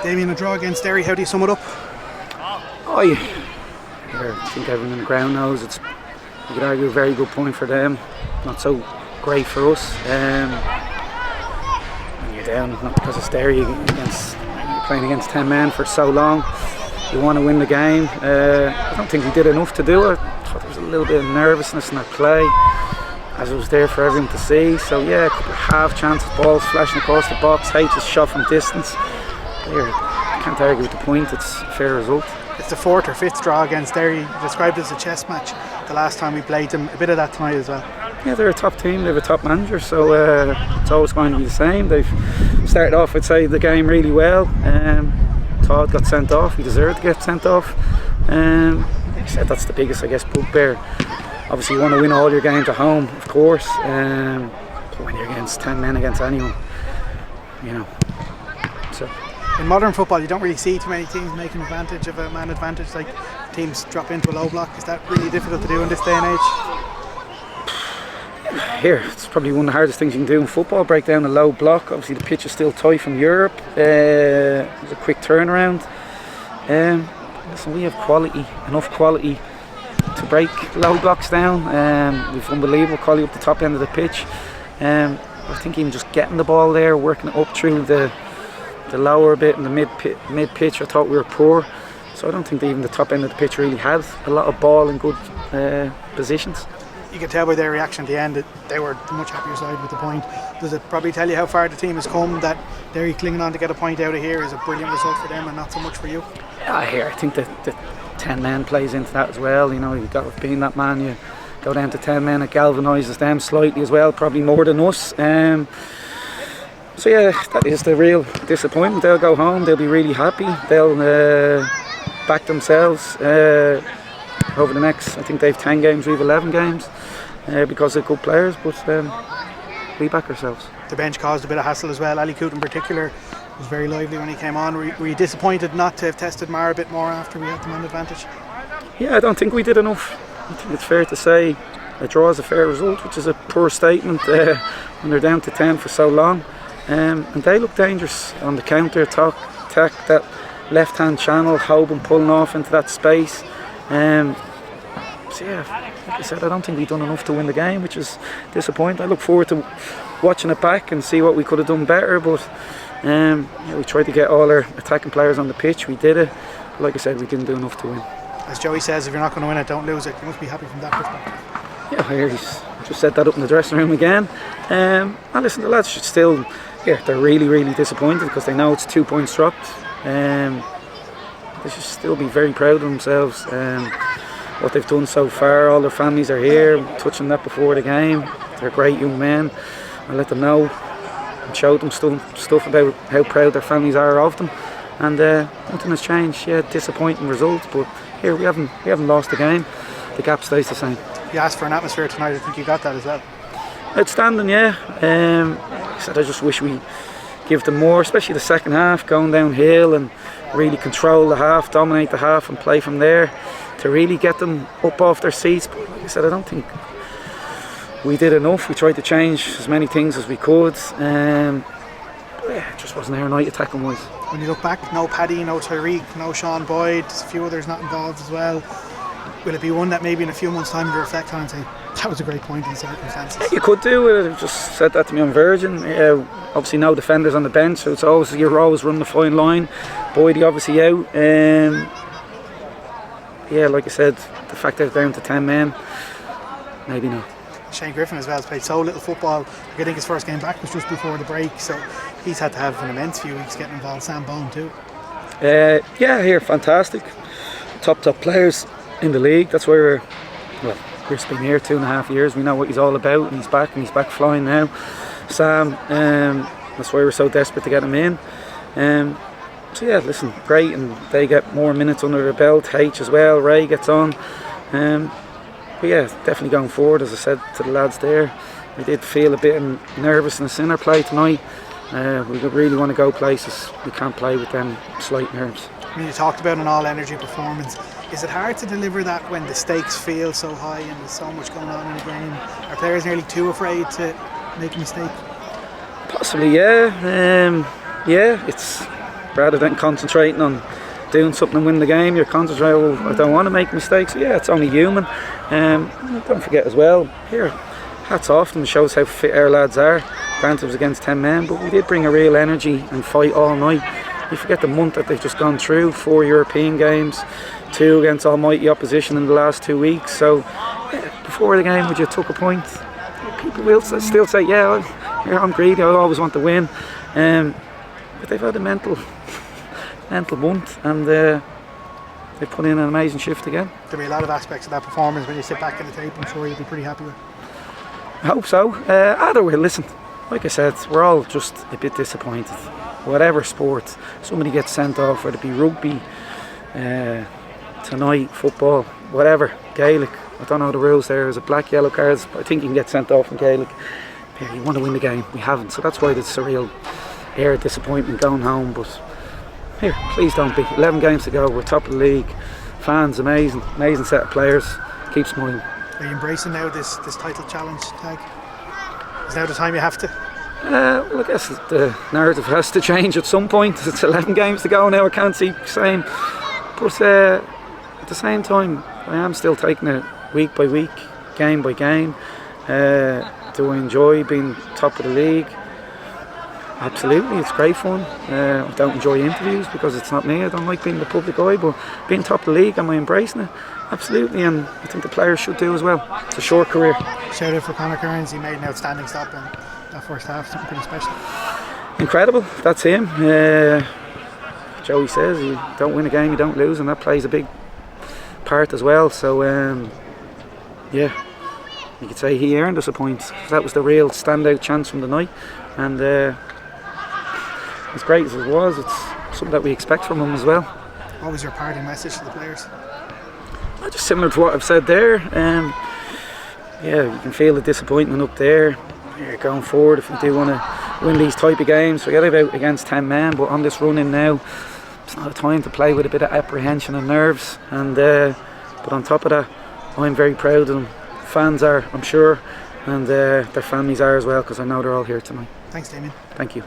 Damien, a draw against Derry, how do you sum it up? Oh, yeah. I think everyone in the ground knows you could argue a very good point for them. Not so great for us. When you're down, not because it's Derry, you're playing against 10 men for so long. You want to win the game. I don't think we did enough to do it. I thought there was a little bit of nervousness in our play, as it was there for everyone to see. So yeah, a couple of half chances, balls flashing across the box, H's shot from distance. I can't argue with the point, it's a fair result. It's the fourth or fifth draw against Derry. You described it as a chess match the last time we played them. A bit of that tonight as well. Yeah, they're a top team, they have a top manager, so it's always going to be the same. They've started off, I'd say, the game really well. Todd got sent off, he deserved to get sent off. Like I said, that's the biggest, I guess, bugbear. Obviously you want to win all your games at home, of course, but when you're against 10 men against anyone, you know. So. In modern football, you don't really see too many teams making advantage of a man advantage, like teams drop into a low block. Is that really difficult to do in this day and age? Here, it's probably one of the hardest things you can do in football, break down a low block. Obviously the pitch is still tight from Europe. It's a quick turnaround. Listen, we have quality, enough quality to break low blocks down. We've unbelievable quality up the top end of the pitch. I think even just getting the ball there, working it up through the lower bit and the mid pitch, I thought we were poor. So I don't think even the top end of the pitch really had a lot of ball in good positions. You could tell by their reaction at the end that they were the much happier side with the point. Does it probably tell you how far the team has come, that Derry clinging on to get a point out of here is a brilliant result for them and not so much for you? Yeah, I think that the 10 men plays into that as well. You know, you've got to being that man, you go down to 10 men, it galvanises them slightly as well, probably more than us. So yeah, that is the real disappointment. They'll go home, they'll be really happy, they'll back themselves over the next, I think they've 10 games, we've 11 games, because they're good players, but we back ourselves. The bench caused a bit of hassle as well. Ali Coote in particular was very lively when he came on. Were you disappointed not to have tested Mara a bit more after we had the man advantage? Yeah, I don't think we did enough. I think it's fair to say a draw is a fair result, which is a poor statement when they're down to 10 for so long. And they look dangerous on the counter attack, that left hand channel, Hoban pulling off into that space. So yeah, like I said, I don't think we've done enough to win the game, which is disappointing. I look forward to watching it back and see what we could have done better, but yeah, we tried to get all our attacking players on the pitch, we did it, but like I said, we didn't do enough to win. As Joey says, if you're not going to win it, don't lose it. You must be happy from that perspective. Yeah, I hear he's just said that up in the dressing room again. And listen, the lads should still, yeah, they're really disappointed because they know it's 2 points dropped. They should still be very proud of themselves. What they've done so far, all their families are here, touching that before the game. They're great young men. I let them know and showed them stuff about how proud their families are of them. And nothing has changed. Yeah, disappointing results, but here we haven't lost the game. The gap stays the same. You asked for an atmosphere tonight. I think you got that as well. Outstanding, yeah. I said I just wish we give them more, especially the second half, going downhill and really control the half, dominate the half, and play from there to really get them up off their seats. But like I said, I don't think we did enough. We tried to change as many things as we could. Yeah, it just wasn't our night attacking wise. When you look back, no Paddy, no Tyreek, no Sean Boyd, there's a few others not involved as well. Will it be one that maybe in a few months' time to reflect on and say, that was a great point in circumstances? Yeah, you could do. Just said that to me on Virgin. Obviously no defenders on the bench, so you're always running the fine line. Boydie obviously out. Yeah, like I said, the fact that they're down to 10 men, maybe not. Shane Griffin as well has played so little football. I think his first game back was just before the break, so he's had to have an immense few weeks getting involved. Sam Bone too. Yeah, here, fantastic. Top players in the league. That's why Chris been here 2.5 years. We know what he's all about, and he's back flying now. Sam, that's why we're so desperate to get him in. So yeah, listen, great, and they get more minutes under their belt. H as well, Ray gets on. But yeah, definitely going forward, as I said to the lads there, we did feel a bit of nervousness in our play tonight. We really want to go places. We can't play with them slight nerves. I mean, you talked about an all-energy performance. Is it hard to deliver that when the stakes feel so high and there's so much going on in the game? Are players nearly too afraid to make a mistake? Possibly, yeah. Yeah, it's rather than concentrating on doing something and win the game, you're concentrating, well, I don't want to make mistakes. So yeah, it's only human. Don't forget as well, here, hats off them, shows how fit our lads are. Granted it was against 10 men, but we did bring a real energy and fight all night. You forget the month that they've just gone through, 4 European games, 2 against almighty opposition in the last 2 weeks. So yeah, before the game, would you took a point? People will still say, yeah, I'm greedy, I always want to win. But they've had a mental month, and they put in an amazing shift again. There'll be a lot of aspects of that performance when you sit back in the tape, I'm sure you'll be pretty happy with. I hope so. Either way, listen, like I said, we're all just a bit disappointed. Whatever sport, somebody gets sent off, whether it be rugby, tonight, football, whatever, Gaelic, I don't know the rules there, there's a black, yellow cards, I think you can get sent off in Gaelic. Yeah, you want to win the game, we haven't, so that's why there's a real air of disappointment going home. But here, please don't be. 11 games to go, we're top of the league, fans amazing set of players, keep smiling. Are you embracing now this title challenge tag? Is now the time you have to? Well, I guess the narrative has to change at some point. It's 11 games to go now, I can't see saying. But at the same time, I am still taking it week by week, game by game. Do I enjoy being top of the league? Absolutely, it's great fun. I don't enjoy interviews because it's not me. I don't like being in the public eye, but being top of the league, am I embracing it? Absolutely, and I think the players should do as well. It's a short career. Shout out for Conor Kearns, he made an outstanding stop in that first half, something pretty special. Incredible, that's him. Joey says you don't win a game, you don't lose, and that plays a big part as well. So yeah, you could say he earned us a point. That was the real standout chance from the night, and as great as it was, it's something that we expect from him as well. What was your parting message to the players? Just similar to what I've said there. Yeah, you can feel the disappointment up there. Going forward, if we do want to win these type of games, forget about against 10 men, but on this run in now, it's not a time to play with a bit of apprehension and nerves. And but on top of that, I'm very proud of them. Fans are, I'm sure, and their families are as well, because I know they're all here tonight. Thanks, Damien. Thank you.